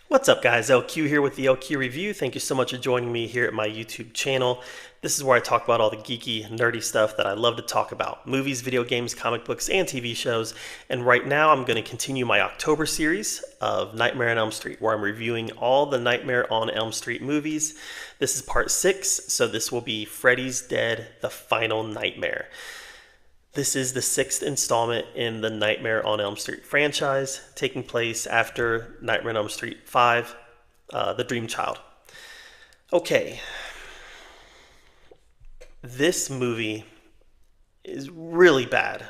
What's up, guys? LQ here with the LQ Review. Thank you so much for joining me here at my YouTube channel. This is where I talk about all the geeky, nerdy stuff that I love to talk about. Movies, video games, comic books, and TV shows. And right now I'm going to continue my October series of Nightmare on Elm Street, where I'm reviewing all the Nightmare on Elm Street movies. This is part 6, so this will be Freddy's Dead, The Final Nightmare. This is the 6th installment in the Nightmare on Elm Street franchise, taking place after Nightmare on Elm Street 5, The Dream Child. Okay, this movie is really bad.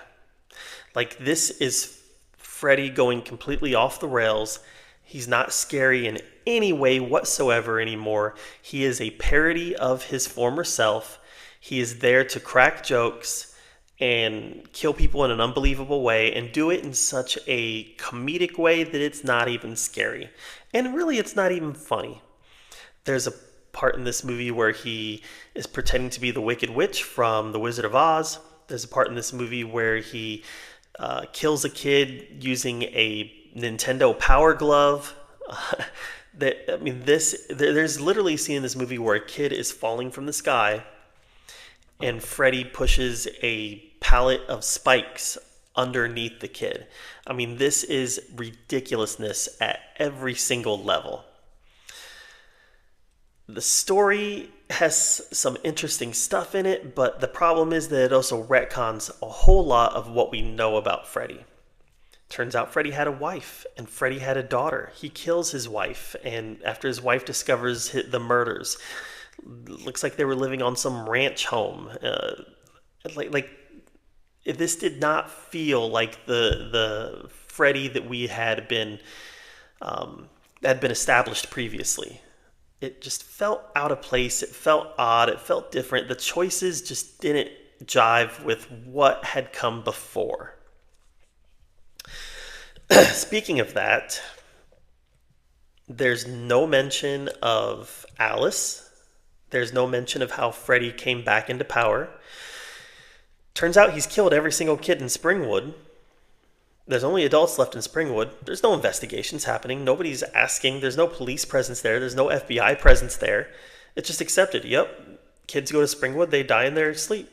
Like, this is Freddy going completely off the rails. He's not scary in any way whatsoever anymore. He is a parody of his former self. He is there to crack jokes and kill people in an unbelievable way and do it in such a comedic way that it's not even scary. And really, it's not even funny. There's a part in this movie where he is pretending to be the Wicked Witch from The Wizard of Oz. There's a part in this movie where he kills a kid using a Nintendo Power Glove. There's literally a scene in this movie where a kid is falling from the sky and Freddy pushes a pallet of spikes underneath the kid. I mean, this is ridiculousness at every single level. The story has some interesting stuff in it, but the problem is that it also retcons a whole lot of what we know about Freddy. Turns out Freddy had a wife, and Freddy had a daughter. He kills his wife, and after his wife discovers the murders, looks like they were living on some ranch home. This did not feel like the Freddy that we had been established previously. It just felt out of place. It felt odd. It felt different. The choices just didn't jive with what had come before. Speaking of that, there's no mention of Alice. There's no mention of how Freddy came back into power. Turns out he's killed every single kid in Springwood. There's only adults left in Springwood. There's no investigations happening. Nobody's asking. There's no police presence there. There's no FBI presence there. It's just accepted. Yep, kids go to Springwood. They die in their sleep.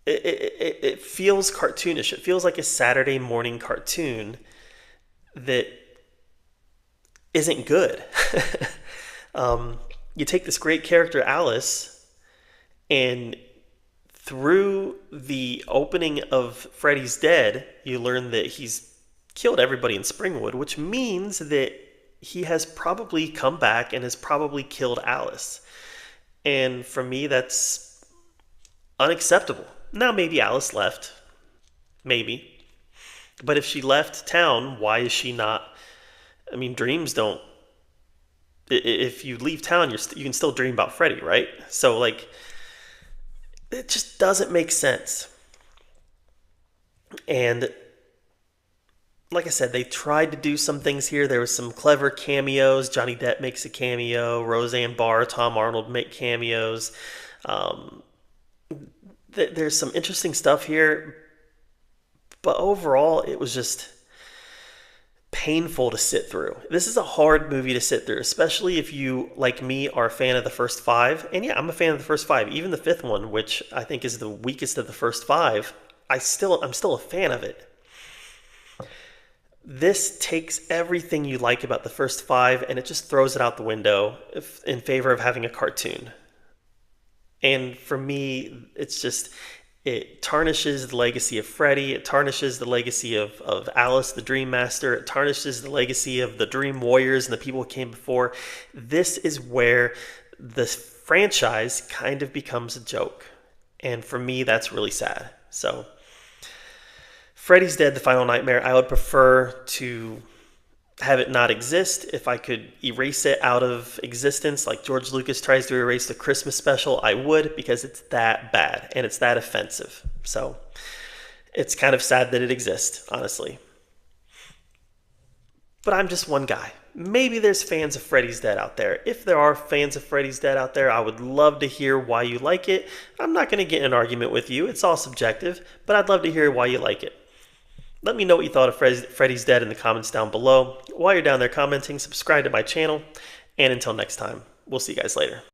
It feels cartoonish. It feels like a Saturday morning cartoon that isn't good. You take this great character, Alice, and through the opening of Freddy's Dead, you learn that he's killed everybody in Springwood, which means that he has probably come back and has probably killed Alice. And for me, that's unacceptable. Now, maybe Alice left. Maybe. But if she left town, why is she not... I mean, dreams don't... If you leave town, you can still dream about Freddy, right? So, it just doesn't make sense. And like I said, they tried to do some things here. There was some clever cameos. Johnny Depp makes a cameo. Roseanne Barr, Tom Arnold make cameos. There's some interesting stuff here. But overall, it was just painful to sit through. This is a hard movie to sit through, especially if you, like me, are a fan of the first 5. And yeah, I'm a fan of the first 5. Even the 5th one, which I think is the weakest of the first 5, I'm still a fan of it. This takes everything you like about the first 5 and it just throws it out the window in favor of having a cartoon. And for me, it tarnishes the legacy of Freddy. It tarnishes the legacy of Alice, the Dream Master. It tarnishes the legacy of the Dream Warriors and the people who came before. This is where the franchise kind of becomes a joke. And for me, that's really sad. So, Freddy's Dead, The Final Nightmare, I would prefer to have it not exist. If I could erase it out of existence like George Lucas tries to erase the Christmas special, I would, because it's that bad and it's that offensive. So it's kind of sad that it exists, honestly. But I'm just one guy. Maybe there's fans of Freddy's Dead out there. If there are fans of Freddy's Dead out there, I would love to hear why you like it. I'm not going to get in an argument with you. It's all subjective, but I'd love to hear why you like it. Let me know what you thought of Freddy's Dead in the comments down below. While you're down there commenting, subscribe to my channel, and until next time, we'll see you guys later.